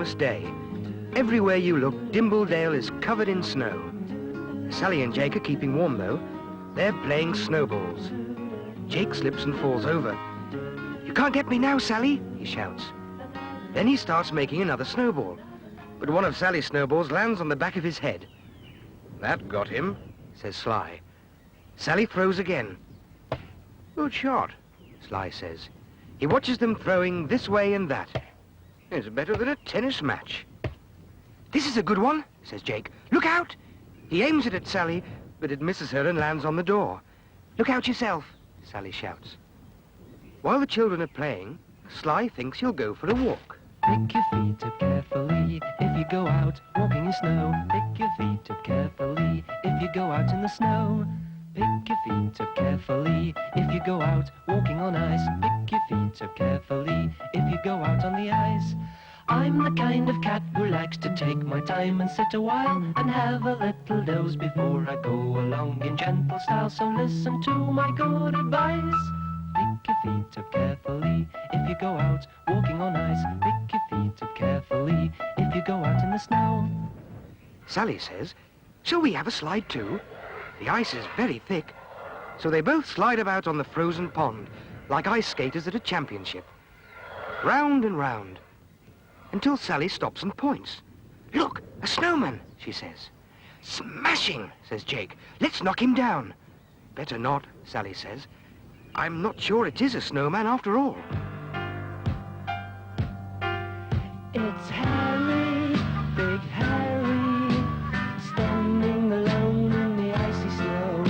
Christmas Day. Everywhere you look, Dimbledale is covered in snow. Sally and Jake are keeping warm, though. They're playing snowballs. Jake slips and falls over. "You can't get me now, Sally," he shouts. Then he starts making another snowball. But one of Sally's snowballs lands on the back of his head. "That got him," says Sly. Sally throws again. "Good shot," Sly says. He watches them throwing this way and that. "It's better than a tennis match." "This is a good one," says Jake. "Look out!" He aims it at Sally, but it misses her and lands on the door. "Look out yourself," Sally shouts. While the children are playing, Sly thinks he'll go for a walk. Pick your feet up carefully if you go out walking in snow. Pick your feet up carefully if you go out in the snow. Pick your feet up carefully if you go out walking on ice. Pick your feet up carefully if you go out on the ice. I'm the kind of cat who likes to take my time and sit a while and have a little doze before I go along in gentle style. So listen to my good advice. Pick your feet up carefully if you go out walking on ice. Pick your feet up carefully if you go out in the snow. Sally says, "Shall we have a slide too?" The ice is very thick, so they both slide about on the frozen pond like ice skaters at a championship. Round and round, until Sally stops and points. "Look, a snowman," she says. "Smashing," says Jake. "Let's knock him down." "Better not," Sally says. "I'm not sure it is a snowman after all." It's Harry, Big Harry, standing alone in the icy snow.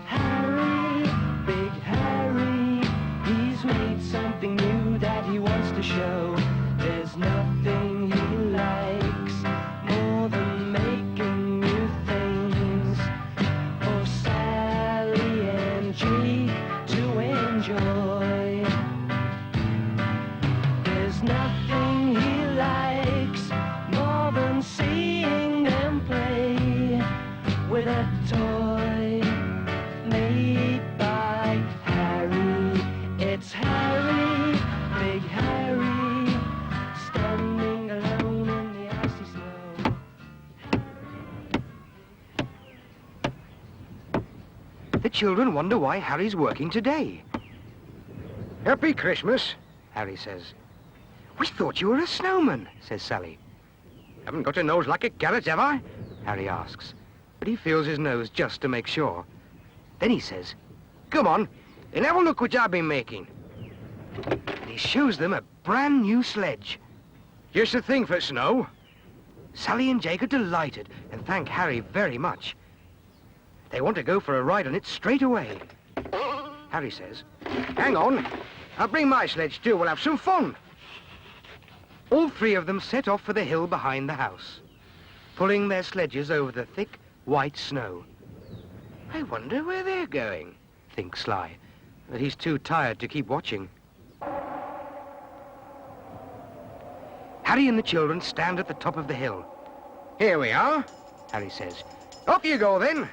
Harry, Big Harry, he's made something new that he wants to show. There's nothing he likes more than making new things for Sally and Jake to enjoy. There's nothing he likes more than seeing them play with a toy made by Harry. It's Harry, Big Harry, standing alone in the icy snow. The children wonder why Harry's working today. "Happy Christmas," Harry says. "We thought you were a snowman," says Sally. "Haven't got a nose like a carrot, have I?" Harry asks, but he feels his nose just to make sure. Then he says, "Come on, and have a look what I've been making." And he shows them a brand new sledge. "Just the thing for snow." Sally and Jake are delighted and thank Harry very much. They want to go for a ride on it straight away. Harry says, "Hang on, I'll bring my sledge too, we'll have some fun." All three of them set off for the hill behind the house, pulling their sledges over the thick, white snow. "I wonder where they're going," thinks Sly, but he's too tired to keep watching. Harry and the children stand at the top of the hill. "Here we are," Harry says. "Off you go then."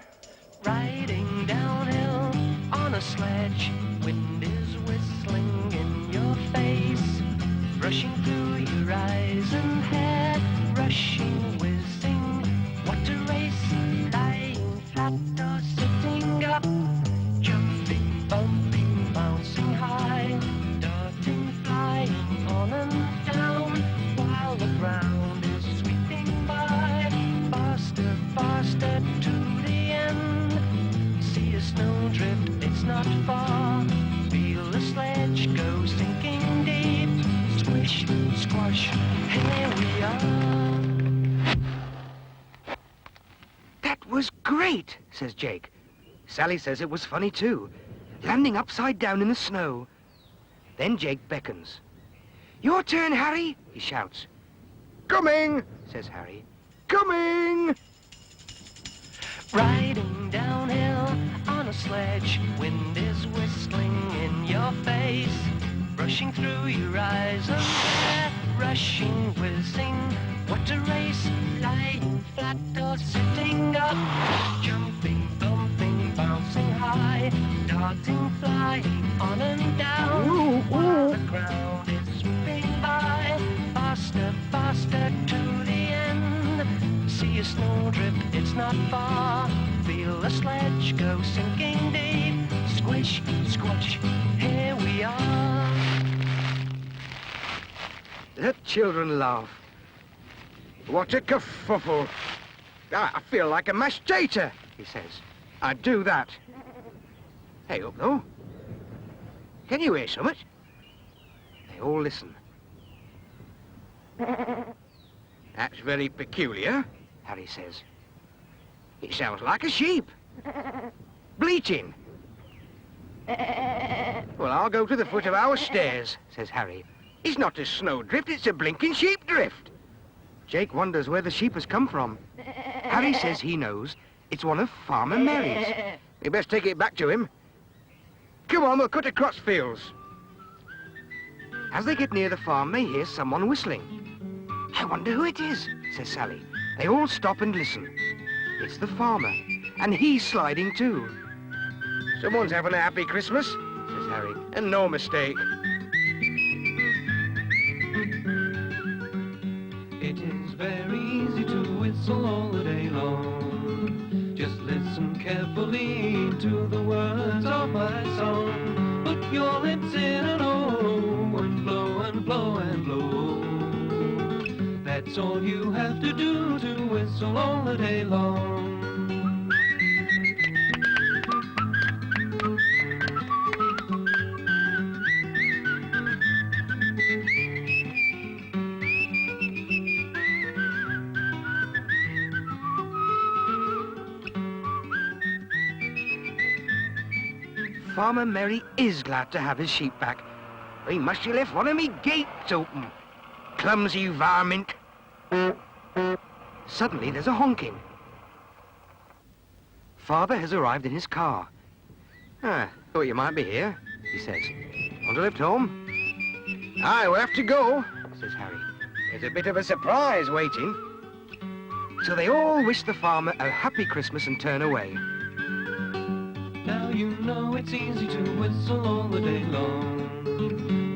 Riding downhill on a sledge, wind is whistling in your face, rushing through your eyes and hair, rushing, whizzing. What a race! Lying flat or sitting up, jumping, bumping, bouncing high, darting, flying on and down, while the ground is sweeping by, faster, faster to the end. See a snowdrift, it's not far. Feel the sledge go sinking deep. Squish, squash, here we are. "That was great," says Jake. Sally says it was funny too, landing upside down in the snow. Then Jake beckons. "Your turn, Harry," he shouts. "Coming," says Harry. "Coming!" Riding downhill on a sledge, wind is whistling in your face, rushing through your eyes and hair, rushing, whizzing. What a race! Lying flat or sitting up, jumping, bumping, bouncing high, darting, flying on and down, while the ground is sweeping by, faster, faster snowdrift, it's not far. Feel the sledge go sinking deep. Squish, squash, here we are. The children laugh. What a kerfuffle. I feel like a mashed tater, he says. I'd do that. Hey up, though. Can you hear something? They all listen. That's very peculiar, Harry says. It sounds like a sheep. Bleating. Well, I'll go to the foot of our stairs, says Harry. It's not a snowdrift, it's a blinking sheep drift. Jake wonders where the sheep has come from. Harry says he knows. It's one of Farmer Mary's. You best take it back to him. Come on, we'll cut across fields. As they get near the farm, they hear someone whistling. I wonder who it is, says Sally. They all stop and listen. It's the farmer, and he's sliding too. Someone's having a happy Christmas, says Harry, and no mistake. It is very easy to whistle all the day long. Just listen carefully to the words of my song. Put your lips in an O and blow and blow and blow. That's all you have to do to whistle all the day long. Farmer Mary is glad to have his sheep back. He must have left one of me gates open. Clumsy varmint. Suddenly there's a honking. Father has arrived in his car. Thought you might be here, he says. Want to lift home? Aye, we'll have to go, says Harry. There's a bit of a surprise waiting. So they all wish the farmer a happy Christmas and turn away. Now you know it's easy to whistle all the day long.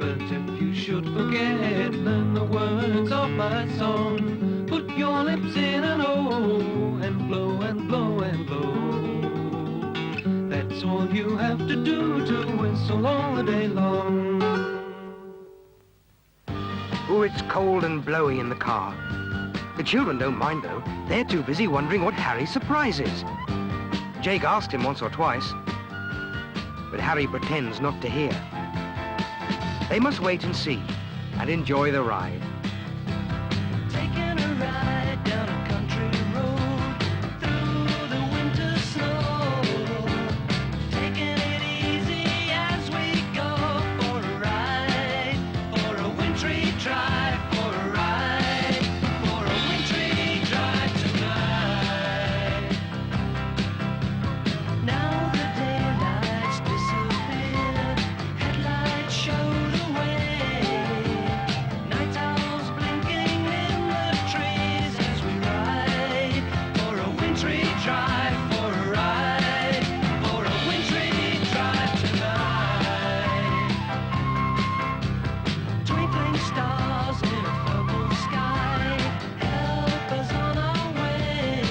But if you should forget, learn the words of my song. Put your lips in an O and blow and blow and blow. That's all you have to do to whistle all the day long. Oh, it's cold and blowy in the car. The children don't mind, though. They're too busy wondering what Harry's surprise is. Jake asked him once or twice, but Harry pretends not to hear. They must wait and see, and enjoy the ride. Taking a ride down a country road through the winter snow. Taking it easy as we go for a ride, for a wintry drive, for a ride, for a wintry drive tonight. Now the daylight's disappeared, headlights show the way. Night owls blinking in the trees as we ride, for a wintry drive, for a ride, for a wintry drive tonight. Twinkling stars in a purple sky help us on our way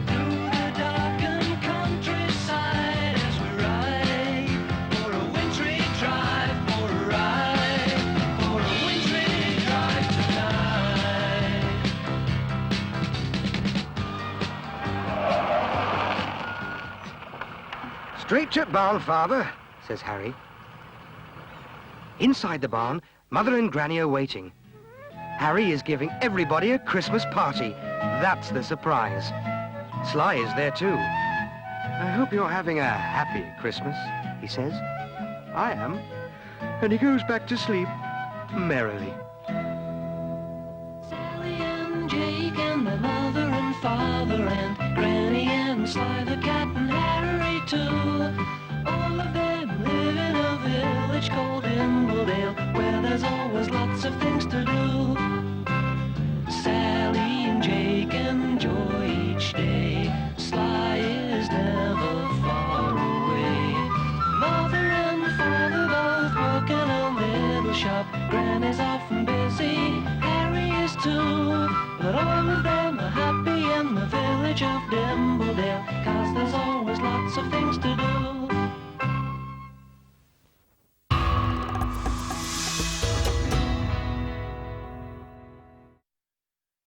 through the darkened countryside as we ride, for a wintry drive, for a ride, for a wintry drive tonight. Straight to barn, Father, says Harry. Inside the barn, Mother and Granny are waiting. Harry is giving everybody a Christmas party. That's the surprise. Sly is there too. I hope you're having a happy Christmas, he says. I am. And he goes back to sleep merrily. Sally and Jake and their mother and father and Granny and Sly the cat and Harry too. All of them live in a village called Imbledale, where there's always lots of things to do. Sally and Jake enjoy each day. Sly is never far away. Mother and father both work in a little shop. Granny's often busy, Harry is too. But all of them are happy Dimbledale, 'cause